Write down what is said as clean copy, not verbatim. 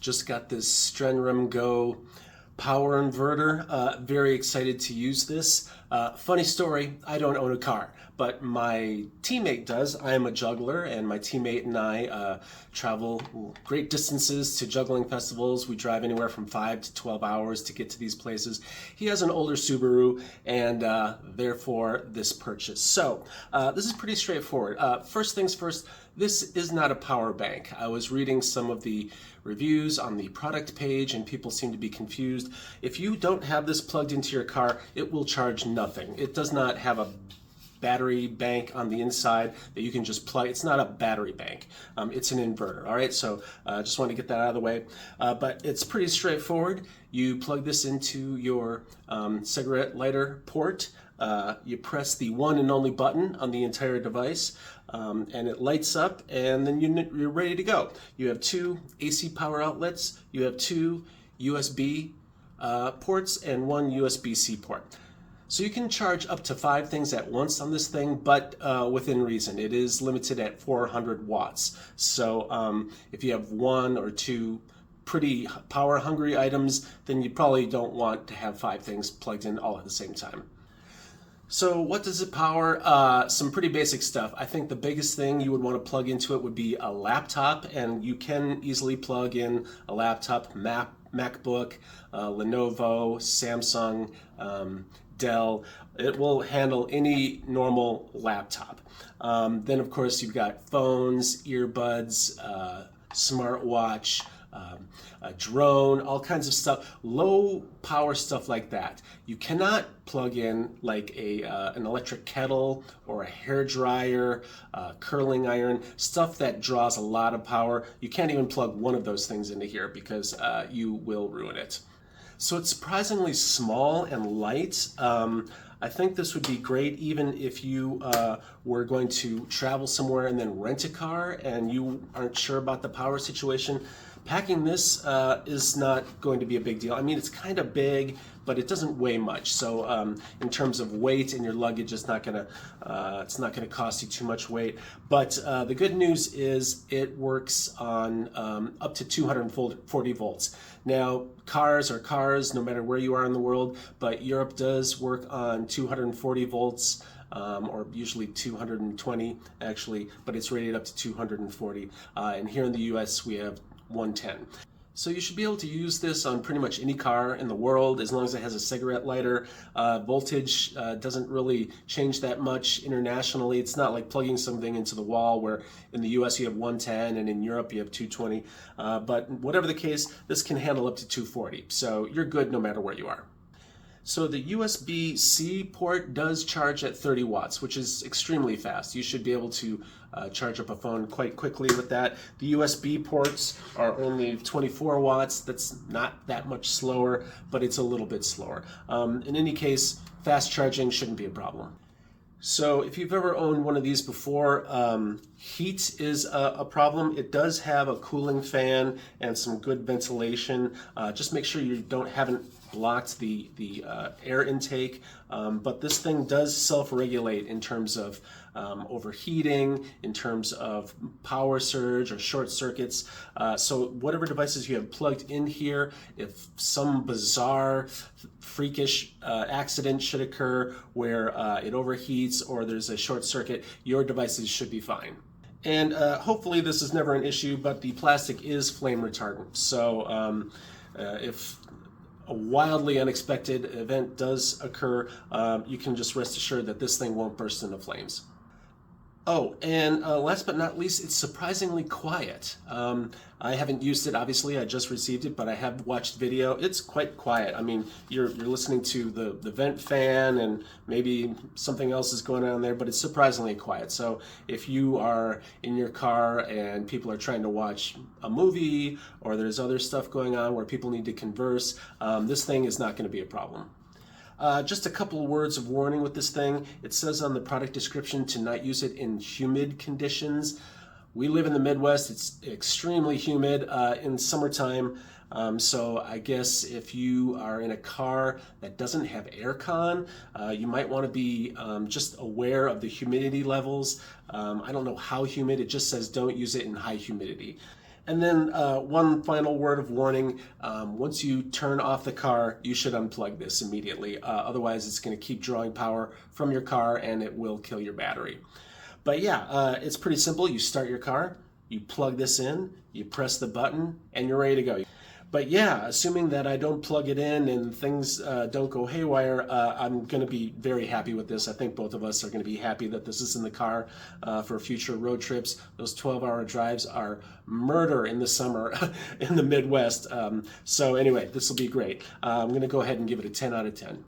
Just got this StrenrmGO power inverter. Very excited to use this. Funny story, I don't own a car, but my teammate does. I am a juggler, and my teammate and I travel great distances to juggling festivals. We drive anywhere from 5 to 12 hours to get to these places. He has an older Subaru, and therefore this purchase. So this is pretty straightforward. First things first, this is not a power bank. I was reading some of the reviews on the product page and people seem to be confused. If you don't have this plugged into your car, it will charge nothing. It does not have a battery bank on the inside that you can just plug. It's not a battery bank. It's an inverter. All right, so just want to get that out of the way. But it's pretty straightforward. You plug this into your cigarette lighter port. You press the one and only button on the entire device, and it lights up, and then you're ready to go. You have two AC power outlets, you have two USB ports, and one USB-C port. So you can charge up to 5 things at once on this thing, but within reason. It is limited at 400 watts. So if you have 1 or 2 pretty power-hungry items, then you probably don't want to have 5 things plugged in all at the same time. So what does it power? Some pretty basic stuff. I think the biggest thing you would want to plug into it would be a laptop, and you can easily plug in a laptop, MacBook, Lenovo, Samsung, Dell. It will handle any normal laptop. Then of course you've got phones, earbuds, smartwatch, a drone, all kinds of stuff, low power stuff like that. You cannot plug in like an electric kettle or a hair dryer, curling iron, stuff that draws a lot of power. You can't even plug one of those things into here because you will ruin it. So it's surprisingly small and light. I think this would be great even if you were going to travel somewhere and then rent a car and you aren't sure about the power situation. Packing this is not going to be a big deal. I mean, it's kind of big, but it doesn't weigh much. So in terms of weight in your luggage, it's not gonna cost you too much weight. But the good news is it works on up to 240 volts. Now, cars are cars no matter where you are in the world, but Europe does work on 240 volts. Or usually 220 actually, but it's rated up to 240. And here in the US we have 110. So you should be able to use this on pretty much any car in the world as long as it has a cigarette lighter. Voltage doesn't really change that much internationally. It's not like plugging something into the wall where in the US you have 110 and in Europe you have 220. But whatever the case, this can handle up to 240. So you're good no matter where you are. So the USB-C port does charge at 30 watts, which is extremely fast. You should be able to charge up a phone quite quickly with that. The USB ports are only 24 watts. That's not that much slower, but it's a little bit slower. In any case, fast charging shouldn't be a problem. So if you've ever owned one of these before, heat is a problem. It does have a cooling fan and some good ventilation. Just make sure you haven't blocked the air intake, but this thing does self-regulate in terms of overheating, in terms of power surge or short circuits. So whatever devices you have plugged in here, if some bizarre, freakish accident should occur where it overheats or there's a short circuit, your devices should be fine. And hopefully this is never an issue, but the plastic is flame retardant. So if a wildly unexpected event does occur, you can just rest assured that this thing won't burst into flames. Oh, and last but not least, it's surprisingly quiet. I haven't used it, obviously, I just received it, but I have watched video. It's quite quiet. I mean, you're listening to the vent fan and maybe something else is going on there, but it's surprisingly quiet. So if you are in your car and people are trying to watch a movie or there's other stuff going on where people need to converse, this thing is not going to be a problem. Just a couple of words of warning with this thing. It says on the product description to not use it in humid conditions. We live in the Midwest. It's extremely humid in summertime. So I guess if you are in a car that doesn't have aircon, you might want to be just aware of the humidity levels. I don't know how humid. It just says don't use it in high humidity. And then one final word of warning, once you turn off the car, you should unplug this immediately. Otherwise, it's going to keep drawing power from your car and it will kill your battery. But yeah, it's pretty simple. You start your car, you plug this in, you press the button, and you're ready to go. But yeah, assuming that I don't plug it in and things don't go haywire, I'm going to be very happy with this. I think both of us are going to be happy that this is in the car for future road trips. Those 12-hour drives are murder in the summer in the Midwest. So anyway, this will be great. I'm going to go ahead and give it a 10 out of 10.